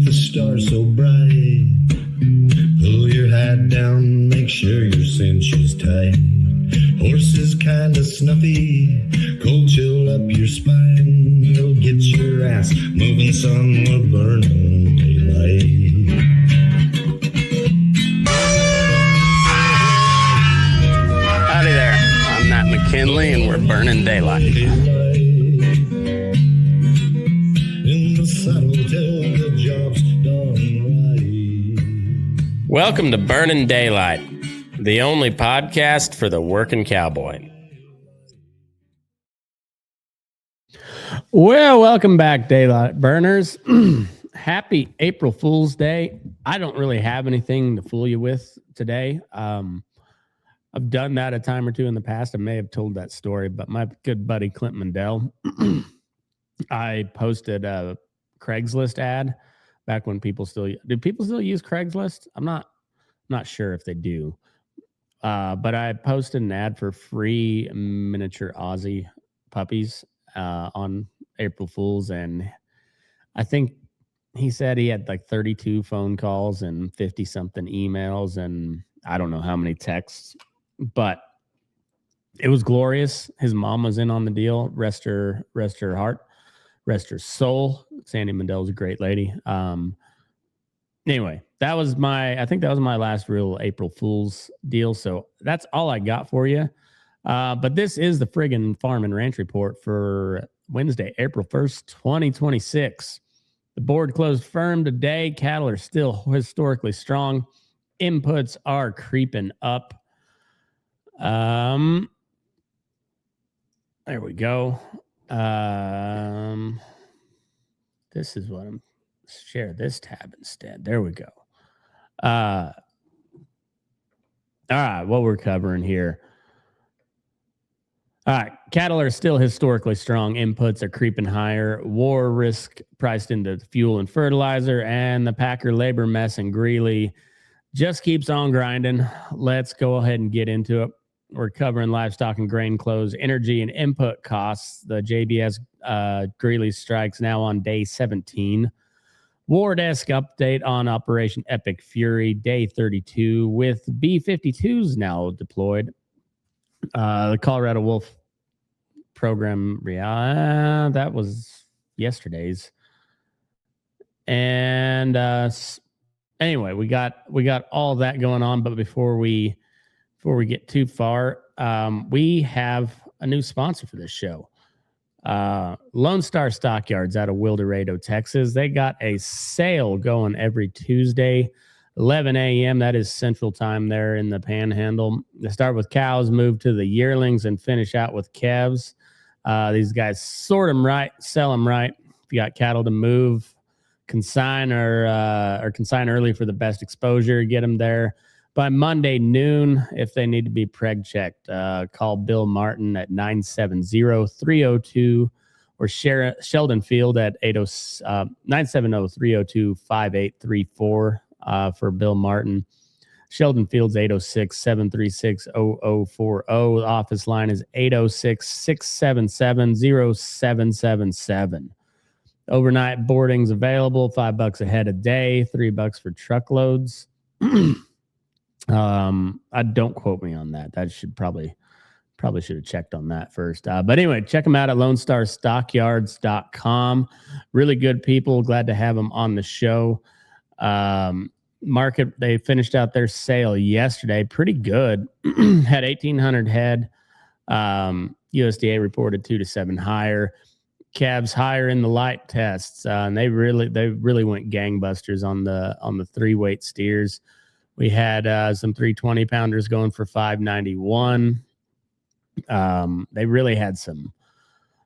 the stars so bright. Pull your hat down, make sure your cinch is tight. Horse is kinda snuffy, cold chill up your spine. You'll get your ass moving, son, we're burning daylight. Howdy there, I'm Matt McKinley and we're burning daylight. In the saddle till the job's done right. Welcome to Burning Daylight, the only podcast for the working cowboy. Well, welcome back, Daylight Burners. Happy April Fool's Day. I don't really have anything to fool you with today. I've done that a time or two in the past. I may have told that story, but my good buddy Clint Mandel, I posted a Craigslist ad back when people still use Craigslist? I'm not sure if they do. But I posted an ad for free miniature Aussie puppies on April Fool's, and I think he said he had like 32 phone calls and 50 something emails, and I don't know how many texts, but it was glorious. His mom was in on the deal. Rest her heart, rest her soul. Sandy Mandel's a great lady. Anyway, I think that was my last real April Fool's deal. So that's all I got for you. But this is the Friggin Farm and Ranch Report for Wednesday, April 1st, 2026. The board closed firm today. Cattle are still historically strong. Inputs are creeping up. There we go. This is what I'm share this tab instead. There we go. All right, what we're covering here. All right, cattle are still historically strong. Inputs are creeping higher. War risk priced into fuel and fertilizer, and the Packer labor mess in Greeley just keeps on grinding. Let's go ahead and get into it. We're covering livestock and grain clothes, energy and input costs. The JBS Greeley strikes now on day 17. War Desk update on Operation Epic Fury, day 32, with B-52s now deployed. The Colorado Wolf program, that was yesterday's. And anyway, we got all that going on. But before we get too far, we have a new sponsor for this show. Lone Star Stockyards out of Wildorado, Texas. They got a sale going every Tuesday, 11 a.m. That is Central Time there in the Panhandle. They start with cows, move to the yearlings, and finish out with calves. These guys sort them right, sell them right. If you got cattle to move, consign or consign early for the best exposure. Get them there by Monday noon. If they need to be preg checked, call Bill Martin at 970-302 or Sheldon Field at 970-302-5834 for Bill Martin. Sheldon Field's 806-736-0040. The office line is 806-677-0777. Overnight boarding's available, $5 a head a day, $3 for truckloads. I don't quote me on that. That should probably should have checked on that first. But anyway, check them out at LoneStarStockyards.com. Really good people. Glad to have them on the show. Market, they finished out their sale yesterday. Pretty good. Had 1,800 head. USDA reported 2 to 7 higher. Calves higher in the light tests. And they really went gangbusters on the 3-weight steers. We had some 320 pounders going for $591. They really had some.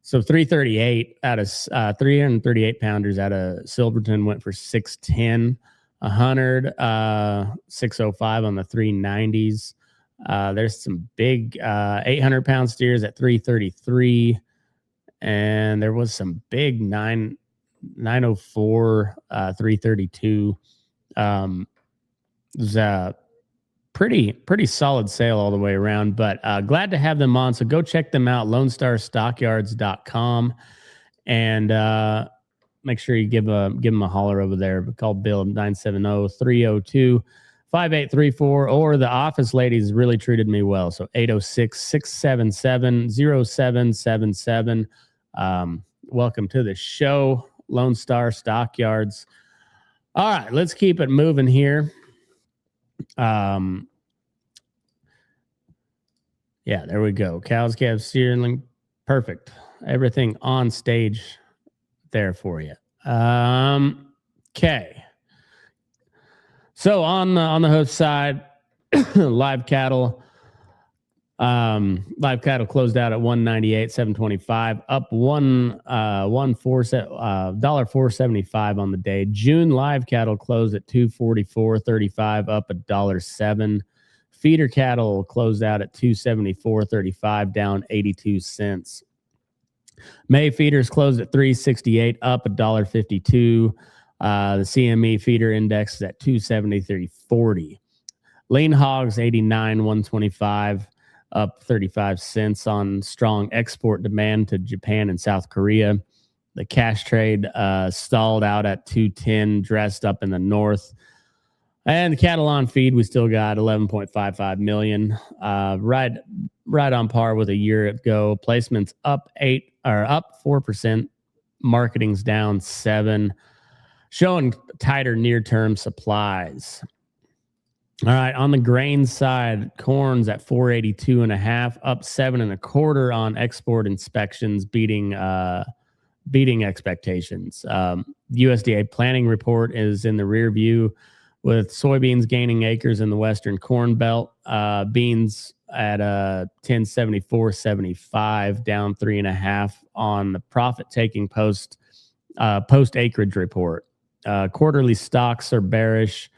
So 338 out of 338 pounders out of Silverton went for $610. 100, 605 on the 390s. There's some big 800 pound steers at 333. And there was some big 904, 332. It was a pretty solid sale all the way around, but glad to have them on. So go check them out, LoneStarStockyards.com. And make sure you give them a holler over there. Call Bill 970-302-5834, or the office ladies really treated me well. So 806-677-0777. Welcome to the show, Lone Star Stockyards. All right, let's keep it moving here. Yeah, there we go. Cows, calves, steering, perfect. Everything on stage there for you. Okay. So on the hoof side, live cattle closed out at 198,725, up $4.75 on the day. June live cattle closed at 244.35, up $1.07. Feeder cattle closed out at 274.35, down 82 cents. May feeders closed at 368, up $1.52. The CME feeder index is at 273.40. Lean hogs 89.125, up 35 cents on strong export demand to Japan and South Korea. The cash trade stalled out at 210, dressed up in the north. And the cattle on feed, we still got 11.55 million, right on par with a year ago. Placements up 4%. Marketing's down 7%, showing tighter near-term supplies. All right, on the grain side, corn's at 482.5, up 7.25 on export inspections, beating expectations. USDA planting report is in the rear view, with soybeans gaining acres in the Western Corn Belt. Beans at 1074.75, down 3.5 on the profit-taking post acreage report. Quarterly stocks are bearish.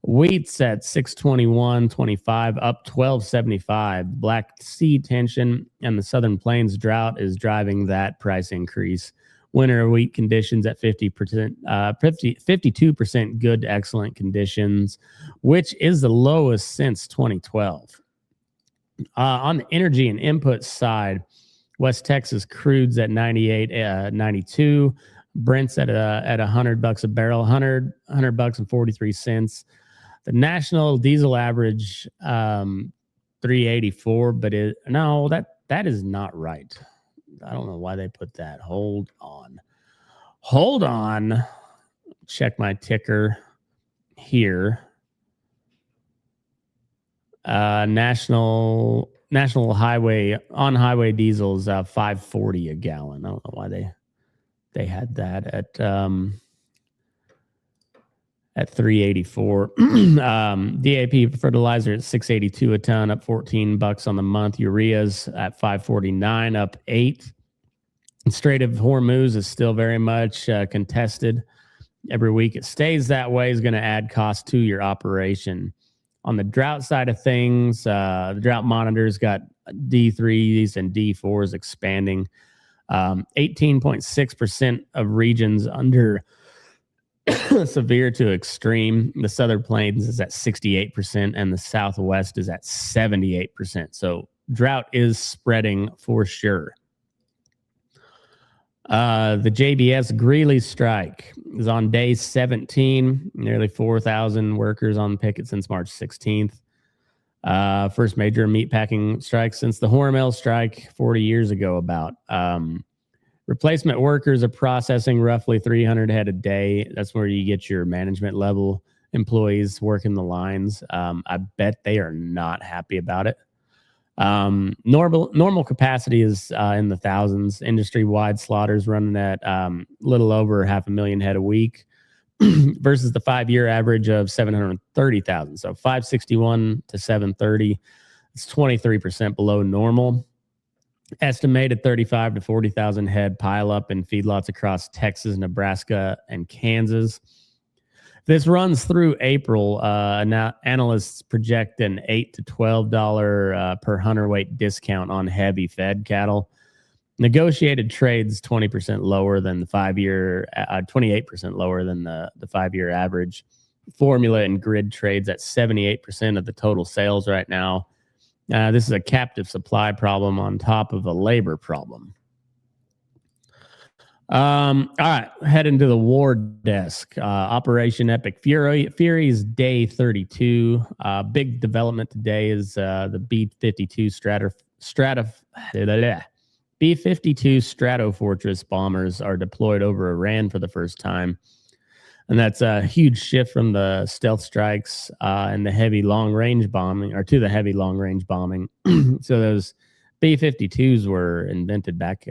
Wheat's at 621.25, up 12.75. Black Sea tension and the Southern Plains drought is driving that price increase. Winter wheat conditions at 52% good to excellent conditions, which is the lowest since 2012. On the energy and input side, West Texas crude's at 98.92. Brent's at $100 a barrel, $100 and 43 cents. The national diesel average 384, but that is not right. I don't know why they put that. Hold on. Check my ticker here. National highway on highway diesel is 540 a gallon. I don't know why they had that at 384. DAP fertilizer at 682 a ton, up $14 on the month. Urea's at 549, up 8. Strait of Hormuz is still very much contested. Every week it stays that way is going to add cost to your operation. On the drought side of things, the drought monitor's got D3s and D4s expanding. 18.6% of regions under severe to extreme. The Southern Plains is at 68%, and the Southwest is at 78%. So drought is spreading for sure. The JBS Greeley strike is on day 17. Nearly 4,000 workers on picket since March 16th. First major meatpacking strike since the Hormel strike 40 years ago about. Replacement workers are processing roughly 300 head a day. That's where you get your management level employees working the lines. I bet they are not happy about it. Normal capacity is in the thousands. Industry-wide slaughters running at little over 500,000 head a week versus the 5-year average of 730,000. So 561 to 730. It's 23% below normal. Estimated 35 to 40,000 head pile up in feedlots across Texas, Nebraska, and Kansas. This runs through April. Now analysts project an $8 to $12 per hundredweight discount on heavy fed cattle. Negotiated trades 20% lower than the 5-year, 28% lower than the 5-year average. Formula and grid trades at 78% of the total sales right now. This is a captive supply problem on top of a labor problem. All right, head into the war desk. Operation Epic Fury's day 32. Big development today is the B-52 B-52 Stratofortress bombers are deployed over Iran for the first time. And that's a huge shift from the stealth strikes and the heavy long range bombing, or to the heavy long range bombing. So those B-52s were invented back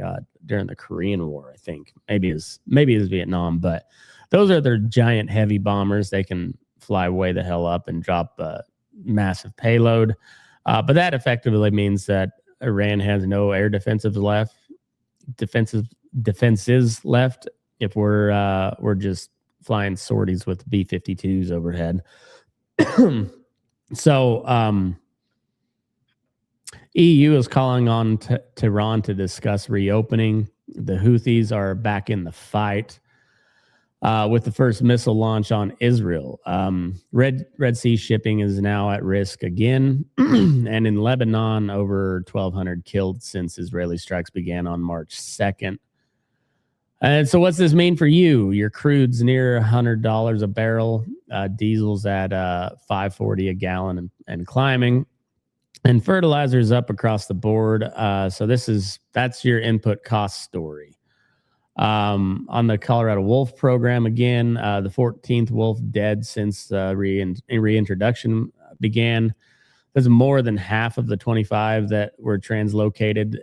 during the Korean War, I think. Maybe it was Vietnam, but those are their giant heavy bombers. They can fly way the hell up and drop a massive payload. But that effectively means that Iran has no air defenses left. If we're just flying sorties with B-52s overhead. So EU is calling on Tehran to discuss reopening. The Houthis are back in the fight with the first missile launch on Israel. Red Sea shipping is now at risk again. And in Lebanon, over 1,200 killed since Israeli strikes began on March 2nd. And so what's this mean for you? Your crude's near $100 a barrel. Diesel's at $5.40 a gallon and climbing. And fertilizer's up across the board. So that's your input cost story. On the Colorado wolf program again, the 14th wolf dead since reintroduction began. There's more than half of the 25 that were translocated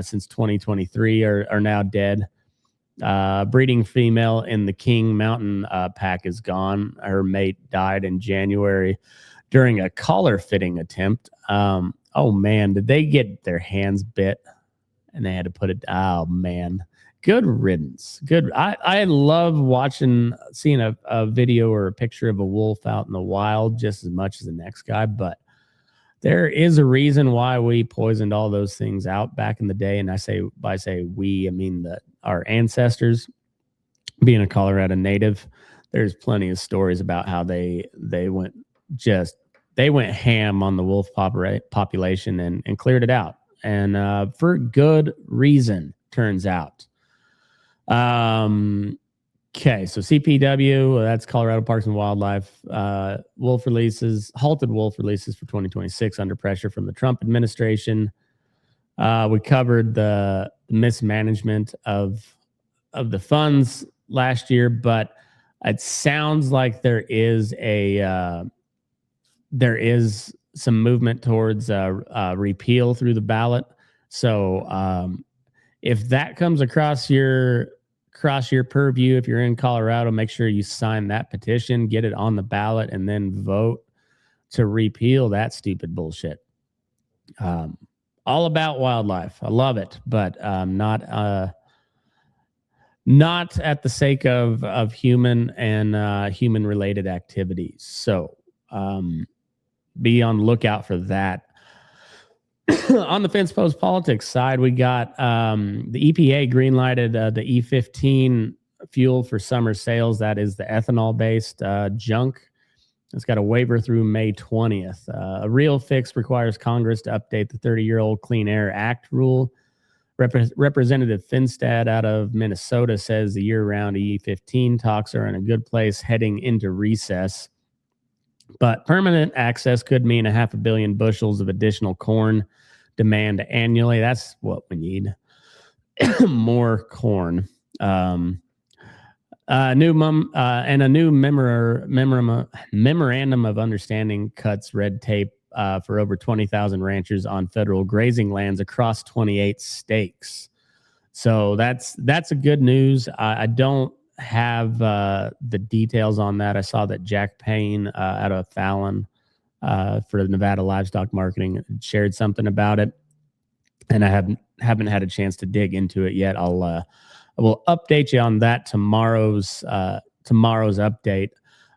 since 2023 are now dead. Breeding female in the King Mountain pack is gone. Her mate died in January during a collar fitting attempt. Oh man, did they get their hands bit and they had to put it? Oh man, good riddance. Good. I love seeing a video or a picture of a wolf out in the wild just as much as the next guy, but there is a reason why we poisoned all those things out back in the day. And I say we, I mean our ancestors. Being a Colorado native, there's plenty of stories about how they went ham on the wolf population and cleared it out, and for good reason, turns out. Okay, so CPW, that's Colorado Parks and Wildlife. Halted wolf releases for 2026 under pressure from the Trump administration. We covered the mismanagement of the funds last year, but it sounds like there is some movement towards repeal through the ballot. So if that comes across your purview, if you're in Colorado, make sure you sign that petition, get it on the ballot, and then vote to repeal that stupid bullshit. All about wildlife. I love it, but not at the sake of human and human related activities. So be on the lookout for that. On the fence post politics side, we got the EPA greenlighted the E15 fuel for summer sales. That is the ethanol-based junk. It's got a waiver through May 20th. A real fix requires Congress to update the 30-year-old Clean Air Act rule. Representative Finstad out of Minnesota says the year-round E15 talks are in a good place heading into recess. But permanent access could mean 500 million bushels of additional corn demand annually. That's what we need. More corn. A new memorandum of understanding cuts red tape for over 20,000 ranchers on federal grazing lands across 28 states. So that's a good news. I don't have the details on that. I saw that Jack Payne out of Fallon for the Nevada Livestock Marketing shared something about it, and I haven't had a chance to dig into it yet. I will update you on that tomorrow's update.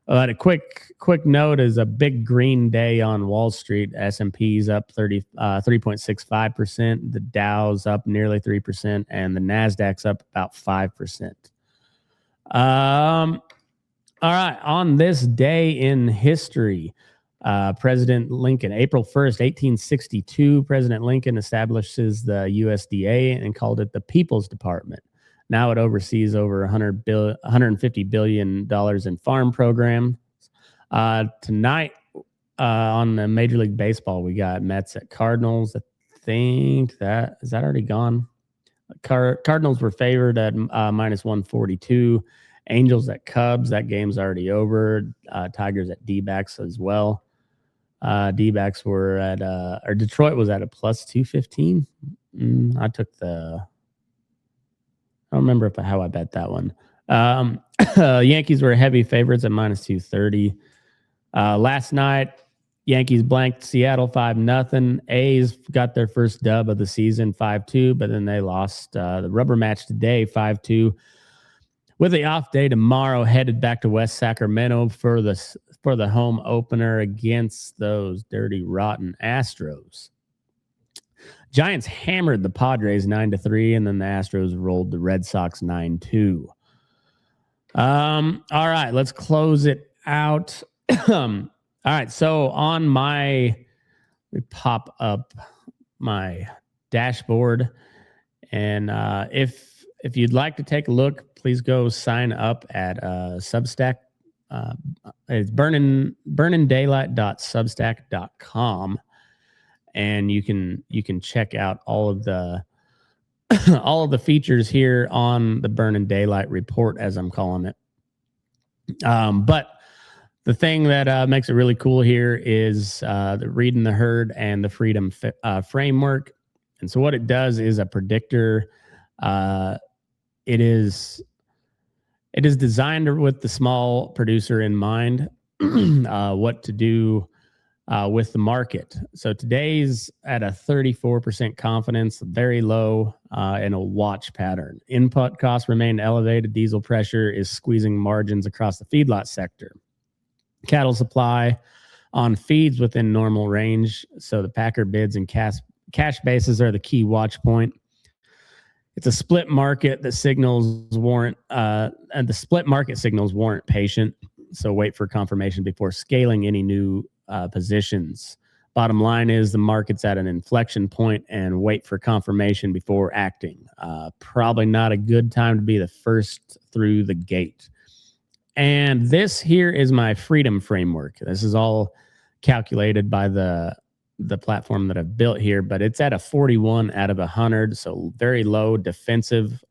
But a quick note is a big green day on Wall Street. S&P's up 3.65%. The Dow's up nearly 3%, and the Nasdaq's up about 5%. All right. On this day in history, President Lincoln, April 1st, 1862, President Lincoln establishes the USDA and called it the People's Department. Now it oversees over $150 billion in farm programs. Tonight on the Major League Baseball, we got Mets at Cardinals. I think that is that already gone. Cardinals were favored at minus 142. Angels at Cubs. That game's already over. Tigers at D-backs as well. D-backs were at or Detroit was at a plus 215. I took the. I don't remember how I bet that one. Yankees were heavy favorites at minus 230. Last night, Yankees blanked Seattle 5-0. A's got their first dub of the season 5-2, but then they lost the rubber match today 5-2. With the off day tomorrow, headed back to West Sacramento for the home opener against those dirty, rotten Astros. Giants hammered the Padres 9-3, and then the Astros rolled the Red Sox 9-2. All right, let's close it out. All right, so on let me pop up my dashboard, and if you'd like to take a look, please go sign up at Substack. It's burningdaylight.substack.com. And you can check out all of the all of the features here on the Burning Daylight report, as I'm calling it. But the thing that makes it really cool here is the reading the herd and the freedom framework. And so what it does is a predictor. It is designed with the small producer in mind, what to do with the market. So today's at a 34% confidence, very low, in a watch pattern. Input costs remain elevated. Diesel pressure is squeezing margins across the feedlot sector. Cattle supply on feeds within normal range. So the packer bids and cash bases are the key watch point. It's a split market that and the split market signals warrant patient. So wait for confirmation before scaling any new positions. Bottom line is the market's at an inflection point and wait for confirmation before acting. Probably not a good time to be the first through the gate. And this here is my freedom framework. This is all calculated by the platform that I've built here, but it's at a 41 out of 100. So very low defensive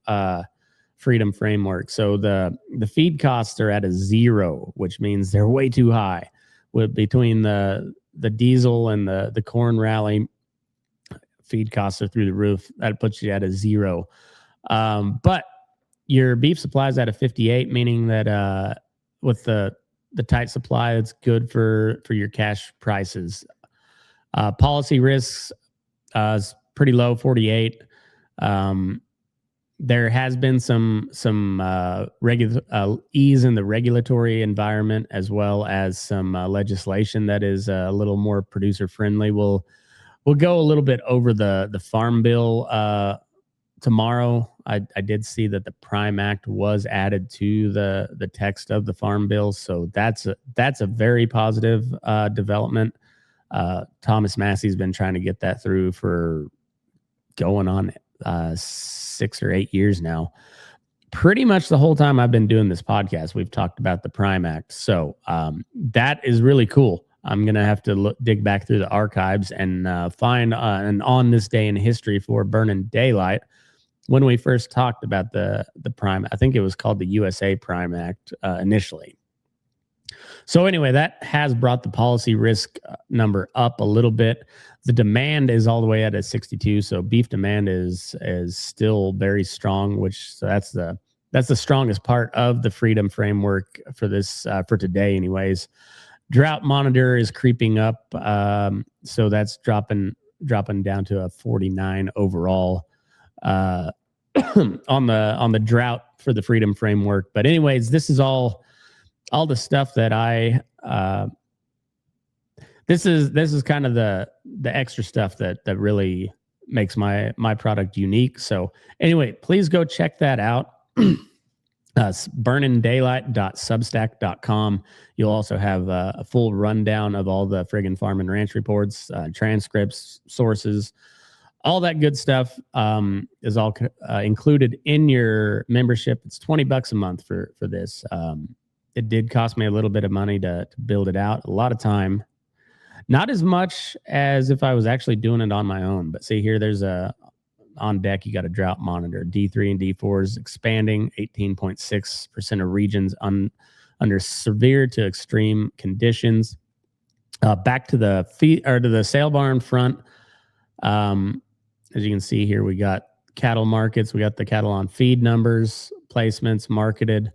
freedom framework. So the feed costs are at a 0, which means they're way too high. Between the diesel and the corn rally, feed costs are through the roof. That puts you at a 0. But your beef supply is at a 58, meaning that with the tight supply, it's good for your cash prices. Policy risks is pretty low, 48. There has been some ease in the regulatory environment, as well as some legislation that is a little more producer friendly. We'll go a little bit over the farm bill tomorrow. I did see that the Prime Act was added to the text of the farm bill, so that's a very positive development. Thomas Massey's been trying to get that through for going on 6 or 8 years now. Pretty much the whole time I've been doing this podcast, we've talked about the Prime Act. So that is really cool. I'm going to have to dig back through the archives and find an on this day in history for Burning Daylight. When we first talked about the Prime, I think it was called the USA Prime Act initially. So anyway, that has brought the policy risk number up a little bit. The demand is all the way at a 62. So beef demand is still very strong, so that's the strongest part of the freedom framework for this for today, anyways. Drought monitor is creeping up, so that's dropping down to a 49 overall on the drought for the freedom framework. But anyways, this is all the stuff that this is kind of the extra stuff that really makes my product unique. So anyway, please go check that out. burningdaylight.substack.com. You'll also have a full rundown of all the Friggin' Farm and Ranch reports, transcripts, sources, all that good stuff is all included in your membership. It's $20 a month for this. It did cost me a little bit of money to build it out, a lot of time. Not as much as if I was actually doing it on my own. But see here, there's on deck, you got a drought monitor. D3 and D4 is expanding, 18.6% of regions under severe to extreme conditions. Back to the sale barn front. As you can see here, we got cattle markets. We got the cattle on feed numbers, placements, marketed.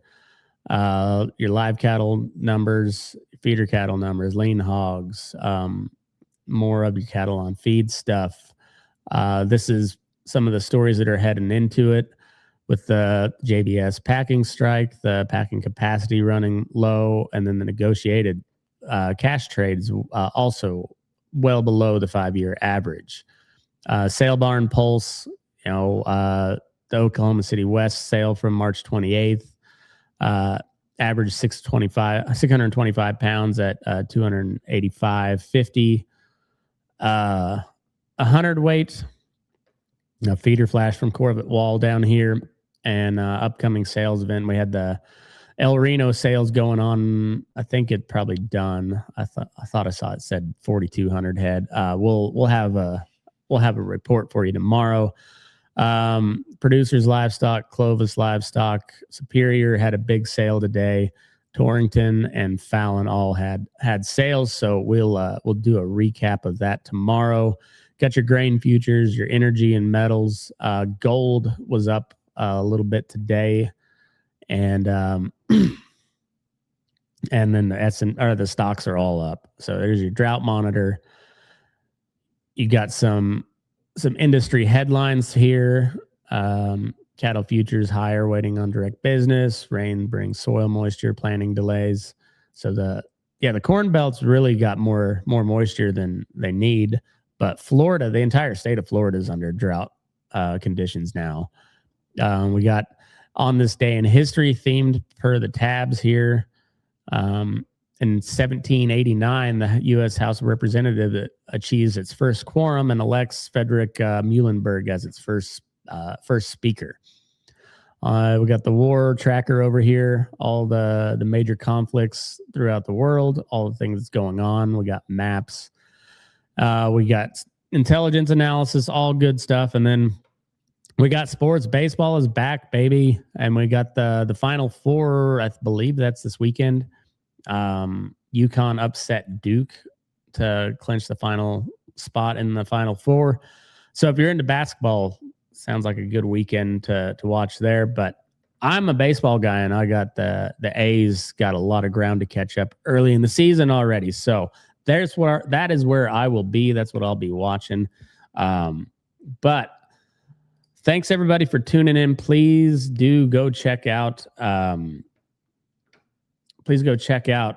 Your live cattle numbers, feeder cattle numbers, lean hogs, more of your cattle on feed stuff. This is some of the stories that are heading into it with the JBS packing strike, the packing capacity running low, and then the negotiated cash trades also well below the 5-year average. Sale barn pulse, the Oklahoma City West sale from March 28th. Average 625 pounds at 285.50. 100 weight. A feeder flash from Corvette Wall down here, and upcoming sales event. We had the El Reno sales going on. I think it probably done. I thought I saw it said 4,200 head. We'll have a report for you tomorrow. Producers Livestock, Clovis Livestock, Superior had a big sale today. Torrington and Fallon all had sales, so we'll do a recap of that tomorrow. Got your grain futures, your energy and metals. Gold was up a little bit today, and and then the stocks are all up. So there's your drought monitor. You got some industry headlines here. Cattle futures higher, waiting on direct business. Rain brings soil moisture, planting delays. So the Corn Belt's really got more moisture than they need. But Florida, the entire state of Florida is under drought conditions now. We got on this day in history themed per the tabs here. In 1789, the U.S. House of Representatives achieves its first quorum and elects Frederick Muhlenberg as its first speaker. We got the war tracker over here, all the major conflicts throughout the world, all the things that's going on. We got maps. We got intelligence analysis, all good stuff. And then we got sports. Baseball is back, baby. And we got the Final Four. I believe that's this weekend. UConn upset Duke to clinch the final spot in the Final Four. So if you're into basketball, sounds like a good weekend to watch there. But I'm a baseball guy, and I got the A's got a lot of ground to catch up early in the season already. So that is where I will be. That's what I'll be watching. But thanks everybody for tuning in. Please do go check out. Please go check out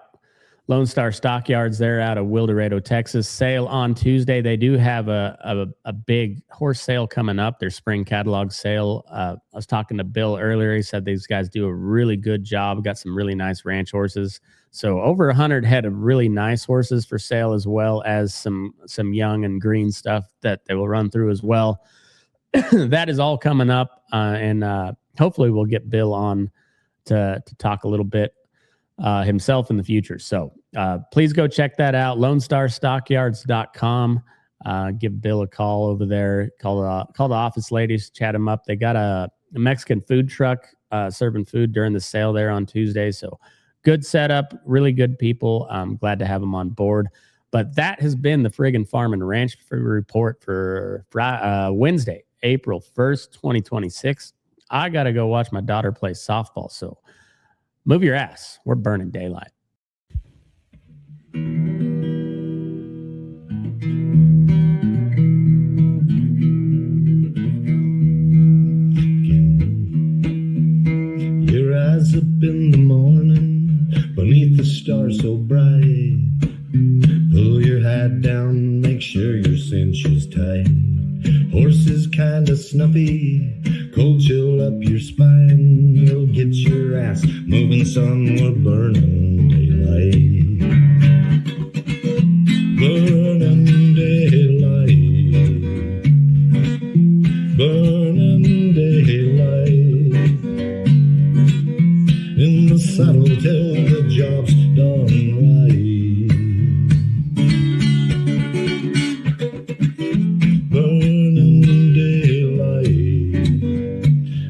Lone Star Stockyards. They're out of Wildorado, Texas. Sale on Tuesday. They do have a big horse sale coming up. Their spring catalog sale. I was talking to Bill earlier. He said these guys do a really good job. Got some really nice ranch horses. So over 100 head of really nice horses for sale, as well as some young and green stuff that they will run through as well. That is all coming up, and hopefully we'll get Bill on to talk a little bit himself in the future. So please go check that out. LoneStarStockyards.com. Give Bill a call over there. Call the office ladies, chat him up. They got a Mexican food truck serving food during the sale there on Tuesday. So good setup, really good people. I'm glad to have them on board. But that has been the Friggin' Farm and Ranch report for Wednesday, April 1st, 2026. I got to go watch my daughter play softball. So move your ass. We're burning daylight. Your eyes up in the morning beneath the stars so bright. Pull your hat down, make sure your cinch is tight. Horses kinda snuffy, cold chill up your spine. We'll get your ass moving, son, we're burning daylight. Burning daylight. right. Burning daylight.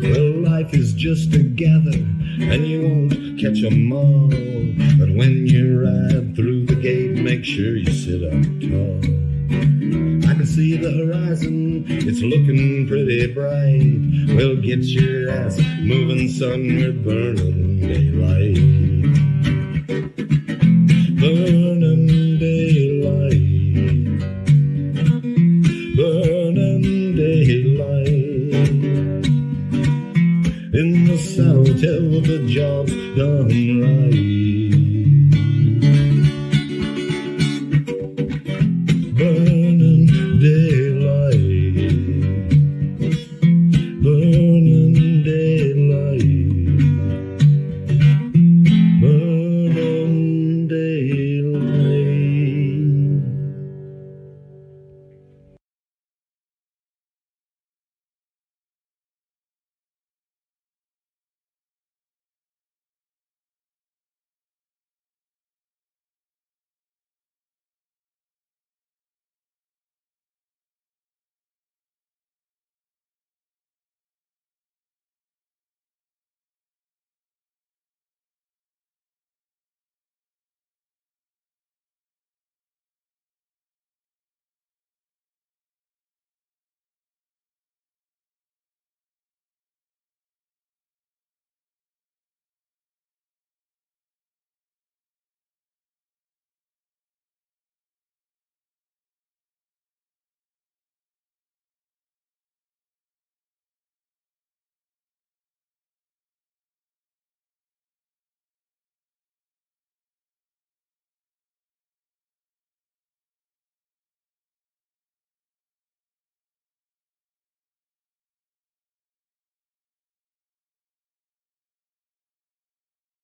Well, life is just a gather, and you won't catch 'em all. But when you ride through the gate, make sure you sit up tall. I can see the horizon, it's looking pretty bright. Well, get your ass moving, son, we're burning daylight. Burning